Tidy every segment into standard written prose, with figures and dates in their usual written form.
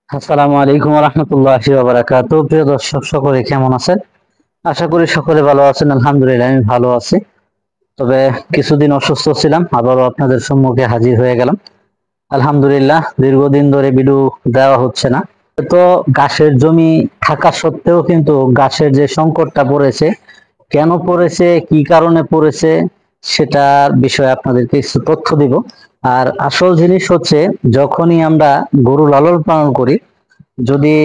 আসসালামু আলাইকুম রহমতুল্লাহি ওয়া বারাকাতুহু। প্রিয় দর্শক সকলে কেমন আছেন? আশা করি সকলে ভালো আছেন। আলহামদুলিল্লাহ আমি ভালো আছি। তবে কিছুদিন অসুস্থ ছিলাম, আবারও আপনাদের সম্মুখে হাজির হয়ে গেলাম। আলহামদুলিল্লাহ দীর্ঘদিন ধরে ভিডিও দেওয়া হচ্ছে না। তো ঘাসের জমি থাকা সত্ত্বেও কিন্তু ঘাসের যে সংকটটা পড়েছে, কেন পড়েছে, কি কারণে পড়েছে, সেটার বিষয়ে আপনাদেরকে কিছু তথ্য দিব। আর আসল জিনিস হচ্ছে, যখনই আমরা গরু লালন পালন করি, যদি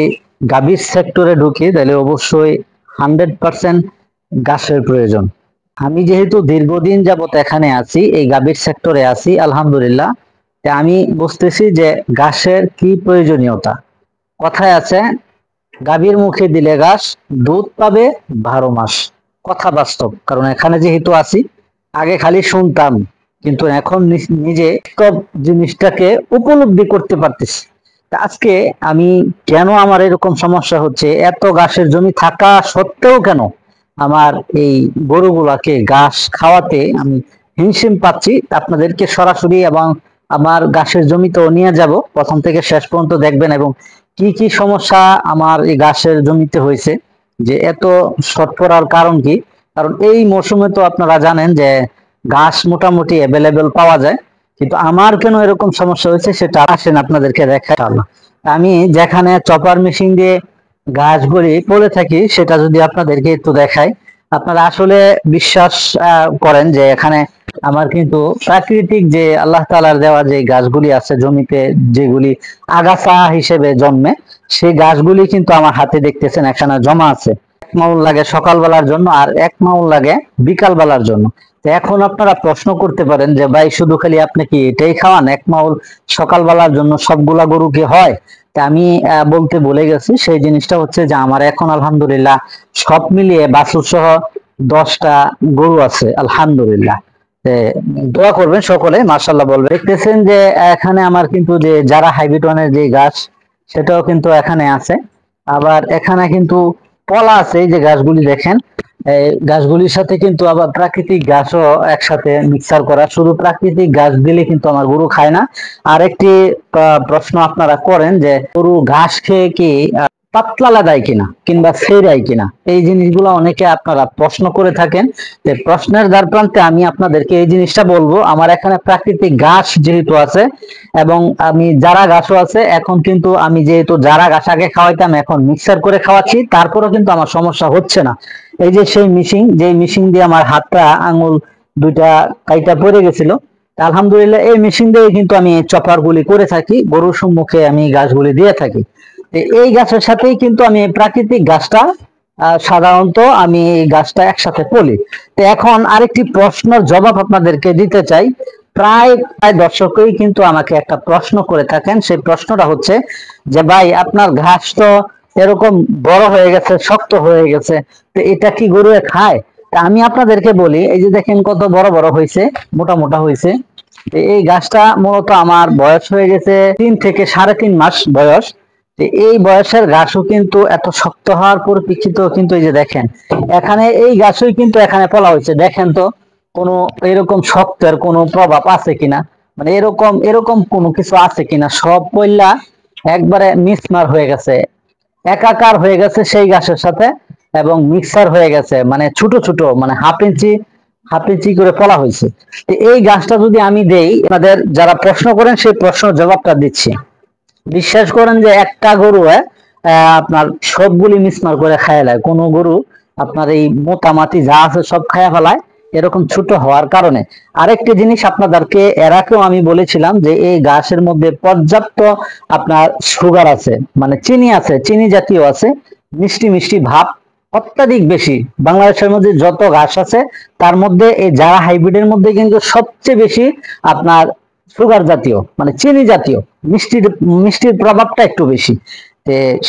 গাভীর সেক্টরে ঢুকি তাহলে অবশ্যই 100% ঘাসের প্রয়োজন। আমি যেহেতু দীর্ঘদিন যাবত এখানে আছি, এই গাভীর সেক্টরে আছি, আলহামদুলিল্লাহ, তা আমি বুঝতেছি যে ঘাসের কি প্রয়োজনীয়তা। কথায় আছে, গাভীর মুখে দিলে ঘাস, দুধ পাবে 12 মাস। কথা বাস্তব, কারণ এখানে যেহেতু আছি, আগে খালি শুনতাম, কিন্তু এখন নিজে সব জিনিসটাকে উপলব্ধি করতে পারতেছি। তা আজকে আমি কেন আমার এরকম সমস্যা হচ্ছে, এত ঘাসের জমি থাকা সত্ত্বেও কেন আমার এই গরুগুলাকে ঘাস খাওয়াতে আমি হিমশিম পাচ্ছি, আপনাদেরকে সরাসরি এবং আমার ঘাসের জমিতেও নিয়ে যাব, প্রথম থেকে শেষ পর্যন্ত দেখবেন এবং কি কি সমস্যা আমার এই ঘাসের জমিতে হয়েছে, যে এত শর্ট পড়ার কারণ কি। কারণ এই মৌসুমে তো আপনারা জানেন যে ঘাস মোটামুটি অ্যাভেলেবেল পাওয়া যায়, কিন্তু আমার কেন এরকম সমস্যা হয়েছে সেটা আসেন আপনাদেরকে দেখাই। আমি যেখানে চপার মেশিন দিয়ে ঘাসগুলি পড়ে থাকি, সেটা যদি আপনাদেরকে একটু দেখাই, আপনারা আসলে বিশ্বাস করেন যে এখানে আমার কিন্তু প্রাকৃতিক যে আল্লাহ তাআলার দেওয়া যে গাছগুলি আছে জমিতে, যেগুলি আগাছা হিসেবে জন্মে, সেই গাছগুলি কিন্তু আমার হাতে দেখতেছেন এখানে জমা আছে। এক মাউল লাগে সকালবেলার জন্য, আর এক মাউল লাগে বিকাল বেলার জন্য। তো এখন আপনারা প্রশ্ন করতে পারেন যে ভাই, শুধু খালি আপনি কি এটাই খাওয়ান, এক মাউল সকালবেলার জন্য সবগুলা গরু কি হয়? তা আমি বলতে ভুলে গেছি, সেই জিনিসটা হচ্ছে যে আমার এখন আলহামদুলিল্লাহ সব মিলিয়ে বাছুর সহ 10টা গরু আছে আলহামদুলিল্লাহ। দোয়া করবেন সকলে, মাশাআল্লাহ বলবেন। দেখতেছেন যে এখানে আমার কিন্তু যে যারা হাইব্রিড ওয়ানের যে গাছ, সেটাও কিন্তু এখানে আছে। আবার এখানে কিন্তু পলা আছে, এই যে গাছগুলি দেখেন, এই গাছগুলির সাথে কিন্তু আবার প্রাকৃতিক গাছও একসাথে মিক্সার করা। শুধু প্রাকৃতিক গাছ দিলে কিন্তু আমার গরু খায় না। আরেকটি প্রশ্ন আপনারা করেন যে গরু ঘাস খেয়ে কি পাতলা লাগায় কিনা কিংবা ছেড়ায় কিনা, এই জিনিসগুলো অনেকে আপনারা প্রশ্ন করে থাকেন। যে প্রশ্নের দ্বার প্রান্তে আমি আপনাদেরকে এই জিনিসটা বলবো, আমার এখানে প্রাকৃতিক ঘাস যেহেতু আছে এবং আমি যারা ঘাসও আছে, এখন কিন্তু আমি যেহেতু যারা ঘাস আগে খাওয়াইতাম, এখন মিক্সার করে খাওয়াচ্ছি, তারপরেও কিন্তু আমার সমস্যা হচ্ছে না। এই যে সেই মিশিং, যে মিশিং দিয়ে আমার হাতটা আঙুল দুইটা কাইটা পড়ে গেছিল, আলহামদুলিল্লাহ এই মেশিন দিয়ে কিন্তু আমি চপার গুলি করে থাকি, গরুর সম্মুখে আমি গাছগুলি দিয়ে থাকি। এই গাছের সাথেই কিন্তু আমি প্রাকৃতিক গাছটা সাধারণত আমি এই গাছটা একসাথে ফলি। তো এখন আরেকটি প্রশ্নের জবাব আপনাদেরকে দিতে চাই। প্রায় প্রায় দর্শকই কিন্তু আমাকে একটা প্রশ্ন করে থাকেন, সেই প্রশ্নটা হচ্ছে যে ভাই, আপনার ঘাস তো এরকম বড় হয়ে গেছে, শক্ত হয়ে গেছে, তো এটা কি গরু খায়? তা আমি আপনাদেরকে বলি, এই যে দেখেন কত বড় বড় হয়েছে, মোটা মোটা হয়েছে। এই গাছটা মূলত আমার বয়স হয়ে গেছে 3 থেকে 3.5 মাস বয়স। এই বয়সের ঘাসও কিন্তু এত শক্ত হওয়ার পরিপ্রেক্ষিত কিন্তু এই যে দেখেন, এখানে এই গাছই কিন্তু এখানে ফলা হয়েছে, দেখেন তো কোনো এরকম শক্তের কোনো প্রভাব আছে কিনা, মানে এরকম এরকম কোনো কিছু আছে কিনা, সব পয়লা একবারে মিসমার হয়ে গেছে, একাকার হয়ে গেছে সেই গাছের সাথে, এবং মিক্সার হয়ে গেছে, মানে ছোট ছোট, মানে হাফ ইঞ্চি করে ফলা হয়েছে। এই গাছটা যদি আমি দেই, আপনাদের যারা প্রশ্ন করেন সেই প্রশ্নের জবাবটা দিচ্ছি। বিশ্বাস করেন যে একটা গরু আপনার সবগুলি মিসমার করে খায় লায়, কোনো গরু আপনার এই মোটামাটি যা আছে সব খায়া ফেলায়, এরকম ছোট হওয়ার কারণে। আরেকটি জিনিস আপনাদেরকে এর আগেও আমি বলেছিলাম যে এই ঘাসের মধ্যে পর্যাপ্ত আপনার সুগার আছে, মানে চিনি আছে, চিনি জাতীয় আছে, মিষ্টি মিষ্টি ভাব অত্যাধিক বেশি। বাংলাদেশের মধ্যে যত ঘাস আছে তার মধ্যে এই যারা হাইব্রিডের মধ্যে কিন্তু সবচেয়ে বেশি আপনার সুগার জাতীয়, মানে চিনি জাতীয়, মিষ্টির মিষ্টির প্রভাবটা একটু বেশি।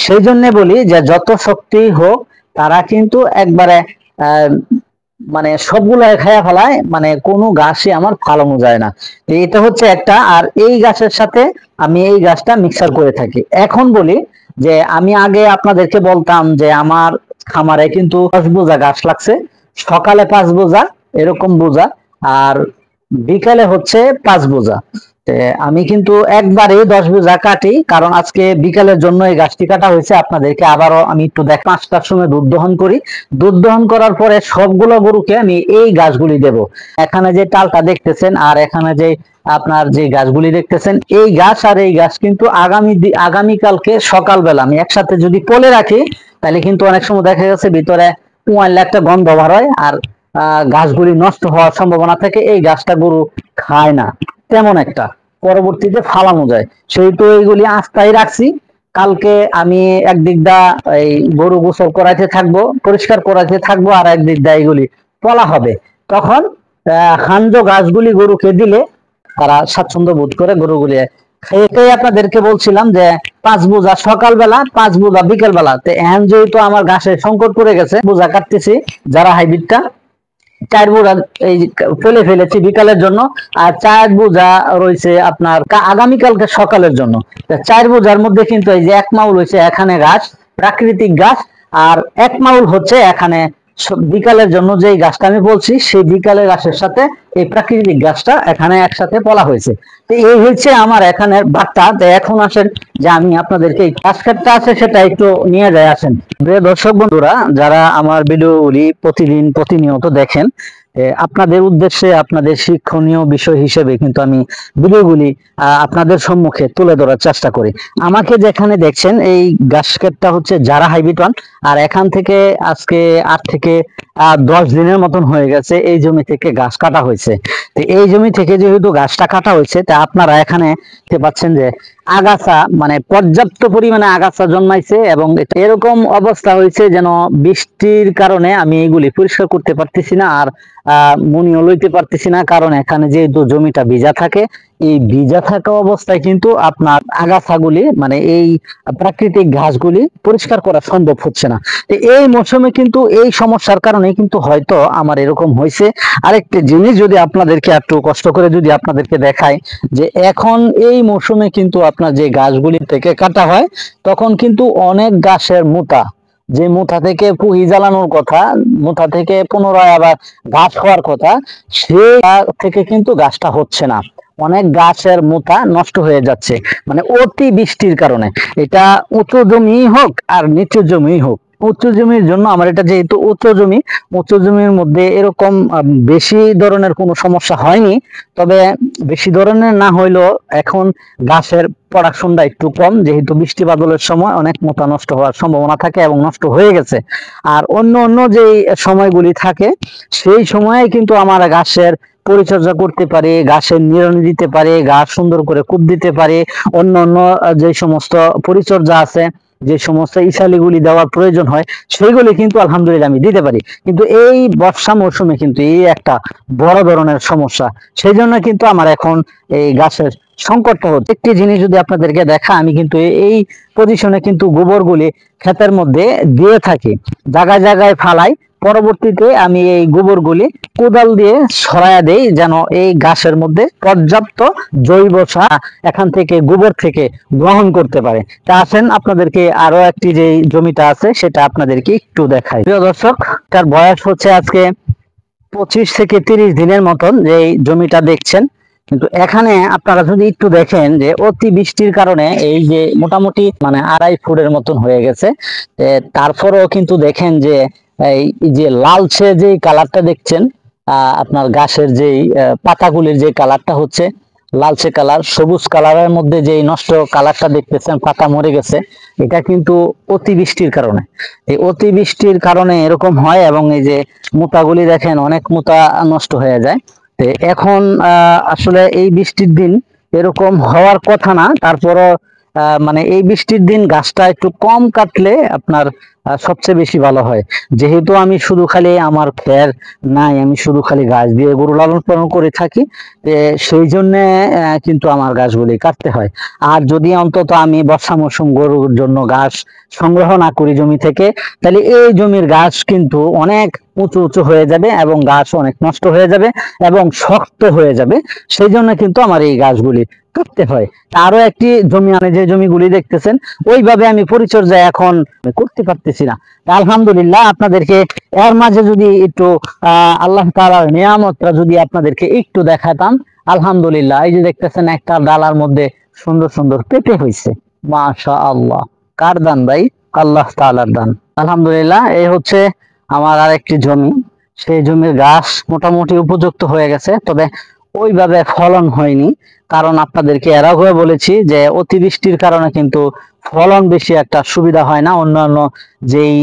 সেই জন্য বলি যে যত শক্তি হোক, তারা কিন্তু একবারে আহ মানে সবগুলো খায়া ফেলায়, মানে কোনো গাছই আমার ফালানো যায় না। এটা হচ্ছে একটা। আর এই গাছের সাথে আমি এই গাছটা মিক্সার করে থাকি। এখন বলি যে আমি আগে আপনাদেরকে বলতাম যে আমার খামারে কিন্তু 5 বোঝা ঘাস লাগছে, সকালে 5 বোঝা এরকম বোঝা, আর বিকালে হচ্ছে 5 বোঝা। তে আমি কিন্তু একবারে 10 বোঝা কাটি, কারণ আজকে বিকালের জন্য এই গাছটি কাটা হয়েছে। আপনাদেরকে আবারও আমি একটু দেখ, 5টার সময় দুধ দহন করি। দুধ দহন করার পরে সবগুলো গরুকে আমি এই গাছগুলি দেব। এখানে যে টালটা দেখতেছেন আর এখানে যে আপনার যে গাছগুলি দেখতেছেন, এই গাছ আর এই গাছ কিন্তু আগামীকালকে সকালবেলা আমি একসাথে যদি পলে রাখি, তাহলে কিন্তু অনেক সময় দেখা গেছে ভিতরে পুয়াইলে একটা গন্ধ বার হয়, আর গাছগুলি নষ্ট হওয়ার সম্ভাবনা থাকে। এই গাছটা গরু খায় না তেমন একটা, পরবর্তীতে ফালানো যায়। সেহেতু এইগুলি আস্তায় রাখছি। কালকে আমি একদিক দা এই গরু গোসল করাইতে থাকবো, পরিষ্কার করাইতে থাকবো, আর একদিক দা এইগুলি পলা হবে। তখন খাঞ্জ গাছগুলি গরুকে দিলে তারা স্বাচ্ছন্দ্য বোধ করে গরুগুলি। এটাই আপনাদেরকে বলছিলাম যে 5 বোঝা সকালবেলা, 5 বোঝা বিকেল বেলা। তো এখন যেহেতু আমার ঘাসের সংকট পড়ে গেছে, বোঝা কাটতেছি যারা হাইব্রিডটা 4 বোঝা এই ফেলে ফেলেছি বিকালের জন্য, আর 4 বোঝা রয়েছে আপনার আগামীকালকে সকালের জন্য। 4 বোঝার মধ্যে কিন্তু এই যে 1 মাউল হয়েছে এখানে গাছ, প্রাকৃতিক গাছ, আর 1 মাউল হচ্ছে এখানে বিকালের জন্য যে গাছটা আমি বলছি, সেই বিকালের গাছের সাথে এই প্রাকৃতিক গাছটা এখানে একসাথে বলা হয়েছে। তো এই হচ্ছে আমার এখানে বার্তা। তো এখন আসেন যে আমি আপনাদেরকে এই গাছ কাটটা আছে সেটা একটু নিয়ে যায় আসেন। প্রিয় দর্শক বন্ধুরা, যারা আমার ভিডিওগুলি প্রতিনিয়ত দেখেন, আপনাদের উদ্দেশ্যে আপনাদের শিক্ষণীয় বিষয় হিসেবে কিন্তু আমি ভিডিওগুলি আপনাদের সম্মুখে তুলে ধরার চেষ্টা করি। আমাকে যেখানে দেখছেন এই গাছ ক্ষেতটা হচ্ছে যারা হাইব্রিড 1, আর এখান থেকে আজকে 8 থেকে 10 দিনের মতন হয়ে গেছে এই জমি থেকে গাছ কাটা হয়েছে। তো এই জমি থেকে যেহেতু গাছটা কাটা হয়েছে, তা আপনারা এখানে দেখতে পাচ্ছেন যে আগাছা, মানে পর্যাপ্ত পরিমাণে আগাছা জন্মাইছে, এবং এরকম অবস্থা হয়েছে যেন বৃষ্টির কারণে আমি এগুলি পরিষ্কার করতে পারতেছি না, আর মনিও লইতে পারতেছি না। কারণ এখানে যেহেতু জমিটা ভিজা থাকে, এই ভিজা থাকা অবস্থায় কিন্তু আপনার আগাছাগুলি, মানে এই প্রাকৃতিক ঘাসগুলি পরিষ্কার করা সম্ভব হচ্ছে না। তো এই মৌসুমে কিন্তু এই সমস্যার কারণে কিন্তু হয়তো আমার এরকম হয়েছে। আরেকটা জিনিস যদি আপনাদেরকে একটু কষ্ট করে যদি আপনাদেরকে দেখাই, যে এখন এই মৌসুমে কিন্তু আপনার যে গাছগুলি থেকে কাটা হয়, তখন কিন্তু অনেক গাছের মোটা, যে মোটা থেকে পুহি জ্বালানোর কথা, মোটা থেকে পুনরায় আবার গাছ হওয়ার কথা, সেই থেকে কিন্তু গাছটা হচ্ছে না। অনেক গাছের মোটা নষ্ট হয়ে যাচ্ছে, মানে অতি বৃষ্টির কারণে। এটা উঁচু জমি হোক আর নিচু জমি হোক, উচ্চ জমির জন্য আমার এটা যেহেতু উচ্চ জমির মধ্যে এরকম বেশি ধরনের কোনো সমস্যা হয়নি। তবে বেশি ধরনের না হইলেও এখন গাছের প্রোডাকশনটা একটু কম, যেহেতু বৃষ্টি বাদলের সময় অনেক মোটা নষ্ট হওয়ার সম্ভাবনা থাকে এবং নষ্ট হয়ে গেছে। আর অন্য অন্য যে সময়গুলি থাকে, সেই সময়ে কিন্তু আমার গাছের পরিচর্যা করতে পারে, গাছের নিড়ানি দিতে পারে, গাছ সুন্দর করে কূপ দিতে পারে, অন্য অন্য যে সমস্ত পরিচর্যা আছে, যে সমস্ত ইসালিগুলি দেওয়ার প্রয়োজন হয়, সেইগুলি কিন্তু আলহামদুলিল্লাহ আমি দিতে পারি। কিন্তু এই বর্ষা মৌসুমে কিন্তু এই একটা বড় ধরনের সমস্যা, সেই জন্য কিন্তু আমার এখন এই গাছের সংকটটা হচ্ছে। একটি জিনিস যদি আপনাদেরকে দেখা, আমি কিন্তু এই পজিশনে কিন্তু গোবরগুলি ক্ষেতের মধ্যে দিয়ে থাকি, জায়গায় জায়গায় ফালাই। পরবর্তীতে আমি এই গোবরগুলি কোদাল দিয়ে সরাইয়া দেই, যেন এই গাছের মধ্যে পর্যাপ্ত জৈব সার এখান থেকে গোবর থেকে গ্রহণ করতে পারে। তা আসেন আপনাদেরকে আরো একটি যে জমিটা আছে সেটা আপনাদেরকে একটু দেখাই। প্রিয় দর্শক, তার বয়স হচ্ছে আজকে 25 থেকে 30 দিনের মতন যে জমিটা দেখছেন। কিন্তু এখানে আপনারা যদি একটু দেখেন যে অতি বৃষ্টির কারণে এই যে মোটামুটি মানে 2.5 ফুটের মতন হয়ে গেছে। তারপরেও কিন্তু দেখেন যে এই যে লালচে যে কালারটা দেখছেন, আপনার গাছের যে পাতাগুলির যে কালারটা হচ্ছে লালচে কালার, সবুজ কালারের মধ্যে যে নষ্ট কালারটা দেখতেছেন, পাতা মরে গেছে, এটা কিন্তু অতিবৃষ্টির কারণে। এই অতিবৃষ্টির কারণে এরকম হয়, এবং এই যে মোটাগুলি দেখেন অনেক মোটা নষ্ট হয়ে যায়। তো এখন আসলে এই বৃষ্টির দিন এরকম হওয়ার কথা না, তারপরও মানে এই বৃষ্টির দিন গাছটা একটু কম কাটলে আপনার সবচেয়ে বেশি ভালো হয়। যেহেতু আমি শুধু খালি আমার খের নাই, আমি শুধু খালি গাছ দিয়ে গরু লালন পালন করে থাকি, সেই জন্য কিন্তু আমার গাছগুলি কাটতে হয়। আর যদি অন্তত আমি বর্ষা মৌসুম গরুর জন্য ঘাস সংগ্রহ না করি জমি থেকে, তাহলে এই জমির গাছ কিন্তু অনেক উঁচু উঁচু হয়ে যাবে, এবং গাছ অনেক নষ্ট হয়ে যাবে এবং শক্ত হয়ে যাবে। সেই জন্য কিন্তু আমার এই গাছগুলি কাটতে হয়। আরো একটি জমি, আমি যে জমিগুলি দেখতেছেন ওইভাবে আমি পরিচর্যা এখন করতে পারতেছি না। আলহামদুলিল্লাহ, আপনাদেরকে এর মাঝে যদি একটু আল্লাহ তাআলার নিয়ামতটা যদি আপনাদেরকে একটু দেখাতাম। আলহামদুলিল্লাহ, এই যে দেখতেছেন একটা ডালার মধ্যে সুন্দর সুন্দর পেঁপে হয়েছে, মাশাআল্লাহ। কার দান ভাই? আল্লাহ তাআলার দান। আলহামদুলিল্লাহ, এই হচ্ছে আমার আরেকটি জমি। সেই জমির ঘাস মোটামুটি উপযুক্ত হয়ে গেছে, তবে ওইভাবে ফলন হয়নি। কারণ আপনাদেরকে এর আগেও বলেছি যে অতিবৃষ্টির কারণে কিন্তু ফলন বেশি একটা সুবিধা হয় না। অন্যান্য যেই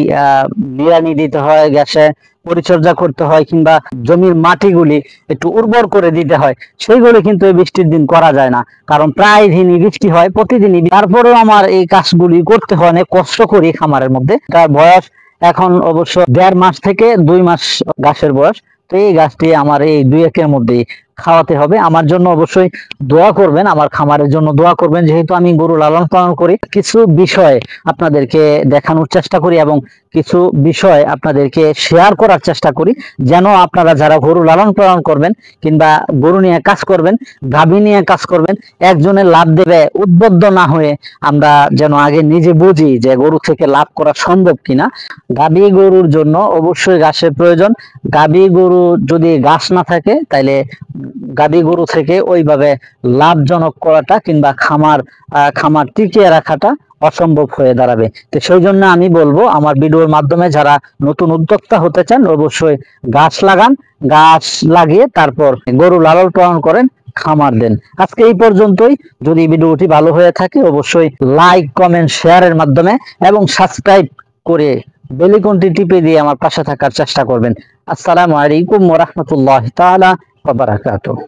নিড়ানি দিতে হয়, গ্যাসে পরিচর্যা করতে হয়, কিংবা জমির মাটিগুলি একটু উর্বর করে দিতে হয়, সেইগুলো কিন্তু এই বৃষ্টির দিন করা যায় না। কারণ প্রায় দিনই বৃষ্টি হয়, প্রতিদিনই। তারপরেও আমার এই কাজগুলি করতে হয়, অনেক কষ্ট করি খামারের মধ্যে। তার বয়স এখন অবশ্য 1.5 মাস থেকে 2 মাস গাছের বয়স। তো এই গাছটি আমার এই 2-1 এর মধ্যেই খাওয়াতে হবে। আমার জন্য অবশ্যই দোয়া করবেন, আমার খামারের জন্য দোয়া করবেন। যেহেতু আমি গরু লালন পালন করি, কিছু বিষয় আপনাদেরকে দেখানোর চেষ্টা করি এবং কিছু বিষয় আপনাদেরকে শেয়ার করার চেষ্টা করি, যেন আপনারা যারা গরু লালন পালন করবেন কিংবা গরু নিয়ে কাজ করবেন, গাভী নিয়ে কাজ করবেন, একজনের লাভ দেবে উদ্বুদ্ধ না হয়ে আমরা যেন আগে নিজে বুঝি যে গরু থেকে লাভ করা সম্ভব কিনা। গাভী গরুর জন্য অবশ্যই ঘাসের প্রয়োজন। গাভী গরু যদি ঘাস না থাকে, তাইলে গাভী গরু থেকে ওইভাবে লাভজনক করাটা কিংবা খামার টিকিয়ে রাখাটা অসম্ভব হয়ে দাঁড়াবে। তো সেই জন্য আমি বলবো, আমার ভিডিওর মাধ্যমে যারা নতুন উদ্যোক্তা হতে চান অবশ্যই গাছ লাগান, গাছ লাগিয়ে তারপর গরু লালন পালন করেন, খামার দেন। আজকে এই পর্যন্তই। যদি ভিডিওটি ভালো হয়ে থাকে অবশ্যই লাইক, কমেন্ট, শেয়ারের মাধ্যমে এবং সাবস্ক্রাইব করে বেল আইকনটি টিপে দিয়ে আমার পাশে থাকার চেষ্টা করবেন। আসসালামু আলাইকুম ওয়া রাহমাতুল্লাহি তাআলা ওয়া বারাকাতুহু।